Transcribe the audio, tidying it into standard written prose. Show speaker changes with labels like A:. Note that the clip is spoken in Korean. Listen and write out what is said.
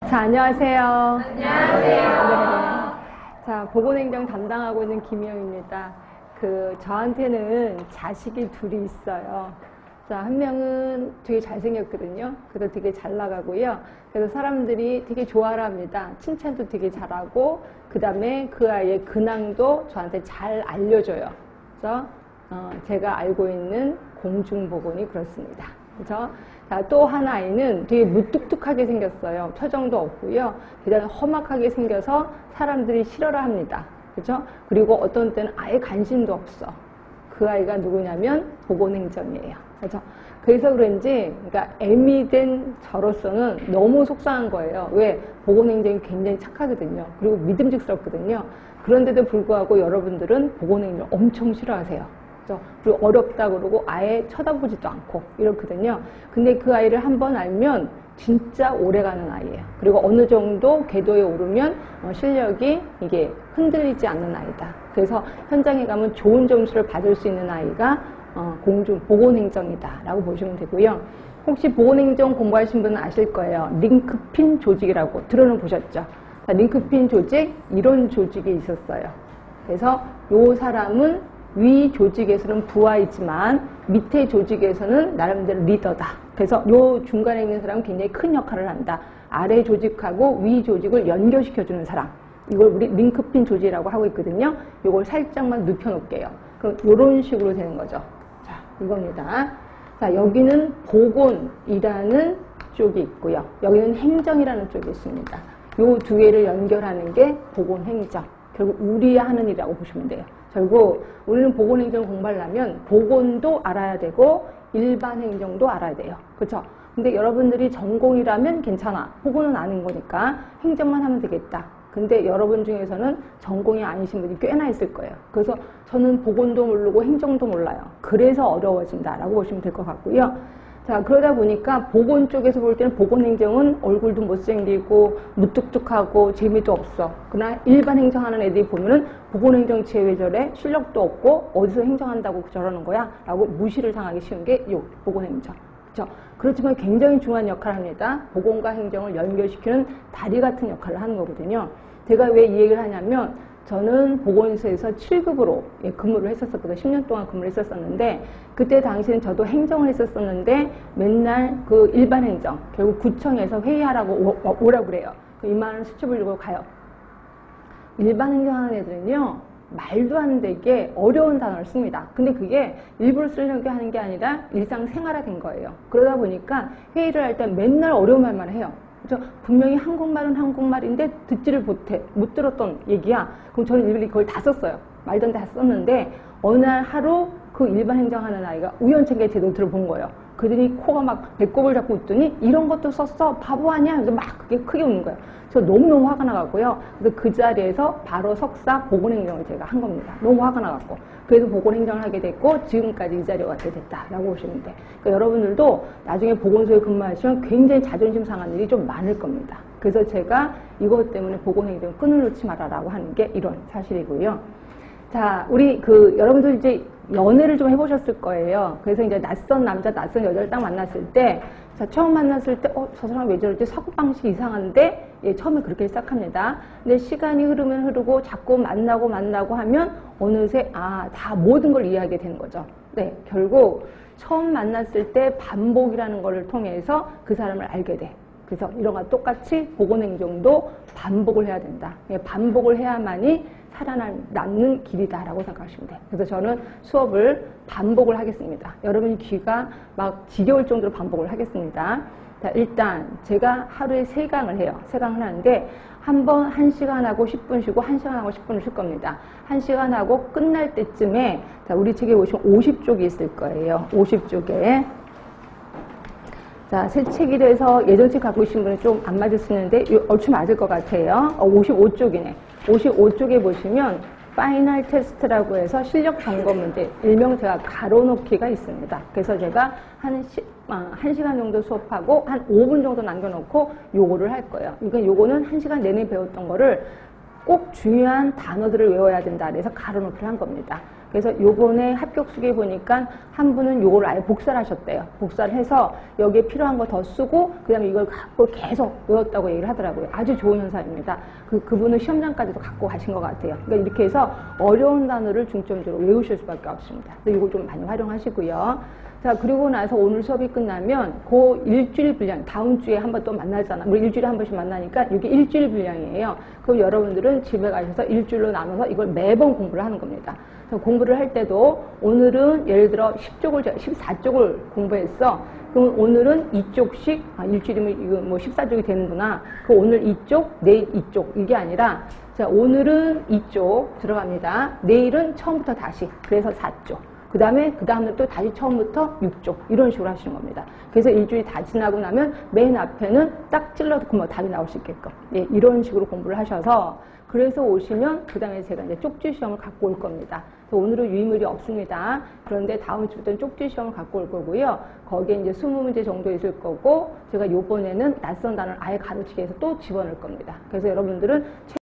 A: 자, 안녕하세요.
B: 안녕하세요.
A: 네. 자, 보건행정 담당하고 있는 김희영입니다. 저한테는 자식이 둘이 있어요. 자, 한 명은 되게 잘생겼거든요. 그래서 되게 잘 나가고요. 그래서 사람들이 되게 좋아를 합니다. 칭찬도 되게 잘하고, 그 다음에 그 아이의 근황도 저한테 잘 알려줘요. 그래서 제가 알고 있는 공중보건이 그렇습니다. 그죠? 자, 또 한 아이는 되게 무뚝뚝하게 생겼어요. 표정도 없고요. 그다음에 험악하게 생겨서 사람들이 싫어라 합니다. 그죠? 그리고 어떤 때는 아예 관심도 없어. 그 아이가 누구냐면 보건행정이에요. 그죠? 그래서 그런지, 그러니까 애미 된 저로서는 너무 속상한 거예요. 왜? 보건행정이 굉장히 착하거든요. 그리고 믿음직스럽거든요. 그런데도 불구하고 여러분들은 보건행정을 엄청 싫어하세요. 그리고 어렵다 그러고 아예 쳐다보지도 않고 이렇거든요. 근데 그 아이를 한번 알면 진짜 오래가는 아이예요. 그리고 어느 정도 궤도에 오르면 실력이 이게 흔들리지 않는 아이다. 그래서 현장에 가면 좋은 점수를 받을 수 있는 아이가 보건행정이다 라고 보시면 되고요. 혹시 보건행정 공부하신 분은 아실 거예요. 링크핀 조직이라고 들어는 보셨죠? 링크핀 조직, 이런 조직이 있었어요. 그래서 이 사람은 위 조직에서는 부하이지만 밑에 조직에서는 나름대로 리더다. 그래서 요 중간에 있는 사람은 굉장히 큰 역할을 한다. 아래 조직하고 위 조직을 연결시켜주는 사람. 이걸 우리 링크핀 조직이라고 하고 있거든요. 이걸 살짝만 눕혀놓을게요. 그럼 이런 식으로 되는 거죠. 자, 이겁니다. 자, 여기는 보건이라는 쪽이 있고요. 여기는 행정이라는 쪽이 있습니다. 요 두 개를 연결하는 게 보건행정. 결국 우리 하는 일이라고 보시면 돼요. 결국 우리는 보건행정 공부하려면 보건도 알아야 되고 일반 행정도 알아야 돼요. 그렇죠? 근데 여러분들이 전공이라면 괜찮아. 보건은 아닌 거니까 행정만 하면 되겠다. 근데 여러분 중에서는 전공이 아니신 분이 꽤나 있을 거예요. 그래서 저는 보건도 모르고 행정도 몰라요. 그래서 어려워진다라고 보시면 될 것 같고요. 자, 그러다 보니까 보건 쪽에서 볼 때는 보건행정은 얼굴도 못생기고 무뚝뚝하고 재미도 없어. 그러나 일반 행정하는 애들이 보면은 보건행정체 왜 저래? 실력도 없고 어디서 행정한다고 저러는 거야? 라고 무시를 당하기 쉬운 게 요 보건행정. 그렇죠? 그렇지만 굉장히 중요한 역할을 합니다. 보건과 행정을 연결시키는 다리 같은 역할을 하는 거거든요. 제가 왜 이 얘기를 하냐면 저는 보건소에서 7급으로 근무를 했었거든요. 10년 동안 근무를 했었는데 그때 당시에는 저도 행정을 했었는데 맨날 그 일반 행정, 결국 구청에서 회의하라고 오라고 그래요. 이만한 수첩을 들고 가요. 일반 행정하는 애들은요, 말도 안 되게 어려운 단어를 씁니다. 근데 그게 일부러 쓰려고 하는 게 아니라 일상생활화된 거예요. 그러다 보니까 회의를 할 때 맨날 어려운 말만 해요. 그렇죠? 분명히 한국말은 한국말인데 듣지를 못 들었던 얘기야. 그럼 저는 일일이 그걸 다 썼어요. 말던 다 썼는데 어느 날 하루 그 일반 행정하는 아이가 우연찮게 제 노트를 본 거예요. 그들이 코가 막 배꼽을 잡고 웃더니 이런 것도 썼어? 바보 아니야? 그래서 막 그게 크게 웃는 거예요. 저 너무너무 화가 나갖고요. 그래서 그 자리에서 바로 석사 보건행정을 제가 한 겁니다. 너무 화가 나갖고. 그래서 보건행정을 하게 됐고 지금까지 이 자리에 왔게 됐다라고 보시면 돼. 그러니까 여러분들도 나중에 보건소에 근무하시면 굉장히 자존심 상한 일이 좀 많을 겁니다. 그래서 제가 이것 때문에 보건행정 끈을 놓지 말아라고 하는 게 이런 사실이고요. 자, 우리 여러분들 이제 연애를 좀 해보셨을 거예요. 그래서 이제 낯선 남자, 낯선 여자를 딱 만났을 때, 자, 처음 만났을 때, 저 사람 왜 저러지? 사고방식이 이상한데? 예, 처음에 그렇게 시작합니다. 근데 시간이 흐르면 흐르고 자꾸 만나고 하면 어느새, 다 모든 걸 이해하게 되는 거죠. 네, 결국 처음 만났을 때 반복이라는 거를 통해서 그 사람을 알게 돼. 그래서 이런 거 똑같이 보건행정도 반복을 해야 된다. 예, 반복을 해야만이 살아남는 길이다라고 생각하시면 돼요. 그래서 저는 수업을 반복을 하겠습니다. 여러분이 귀가 막 지겨울 정도로 반복을 하겠습니다. 자, 일단 제가 하루에 3강을 해요. 3강을 하는데 한 번 1시간 하고 10분 쉬고 1시간 하고 10분을 쉴 겁니다. 1시간 하고 끝날 때쯤에 자, 우리 책에 보시면 50쪽이 있을 거예요. 50쪽에 자, 새 책이 돼서 예전 책 갖고 계신 분은 좀 안 맞을 수 있는데 얼추 맞을 것 같아요. 55쪽이네. 55쪽에 보시면 파이널 테스트라고 해서 실력 점검 문제, 일명 제가 가로놓기가 있습니다. 그래서 제가 한 1시간 정도 수업하고 한 5분 정도 남겨놓고 요거를 할 거예요. 그러니까 요거는 1시간 내내 배웠던 거를 꼭 중요한 단어들을 외워야 된다. 그래서 가로놓기를 한 겁니다. 그래서 요번에 합격수기에 보니까 한 분은 요걸 아예 복사를 하셨대요. 복사를 해서 여기에 필요한 거 더 쓰고 그 다음에 이걸 갖고 계속 외웠다고 얘기를 하더라고요. 아주 좋은 현상입니다. 그분은 시험장까지도 갖고 가신 것 같아요. 그러니까 이렇게 해서 어려운 단어를 중점적으로 외우실 수밖에 없습니다. 그래서 이거 좀 많이 활용하시고요. 자, 그리고 나서 오늘 수업이 끝나면 그 일주일 분량, 다음 주에 한 번 또 만나잖아. 우리 일주일에 한 번씩 만나니까 이게 일주일 분량이에요. 그럼 여러분들은 집에 가셔서 일주일로 나눠서 이걸 매번 공부를 하는 겁니다. 공부를 할 때도 오늘은 예를 들어 14쪽을 공부했어. 그럼 오늘은 2쪽씩, 일주일이면 이거 뭐 14쪽이 되는구나. 그 오늘 2쪽, 내일 2쪽. 이게 아니라, 자, 오늘은 2쪽 들어갑니다. 내일은 처음부터 다시. 그래서 4쪽. 그 다음날 또 다시 처음부터 6쪽. 이런 식으로 하시는 겁니다. 그래서 일주일이 다 지나고 나면 맨 앞에는 딱 찔러도 뭐 답이 나올 수 있게끔. 예, 이런 식으로 공부를 하셔서 그래서 오시면 그 다음에 제가 이제 쪽지 시험을 갖고 올 겁니다. 오늘은 유의물이 없습니다. 그런데 다음 주부터는 쪽지 시험을 갖고 올 거고요. 거기에 이제 20문제 정도 있을 거고 제가 요번에는 낯선 단어를 아예 가르치기 위해서 또 집어넣을 겁니다. 그래서 여러분들은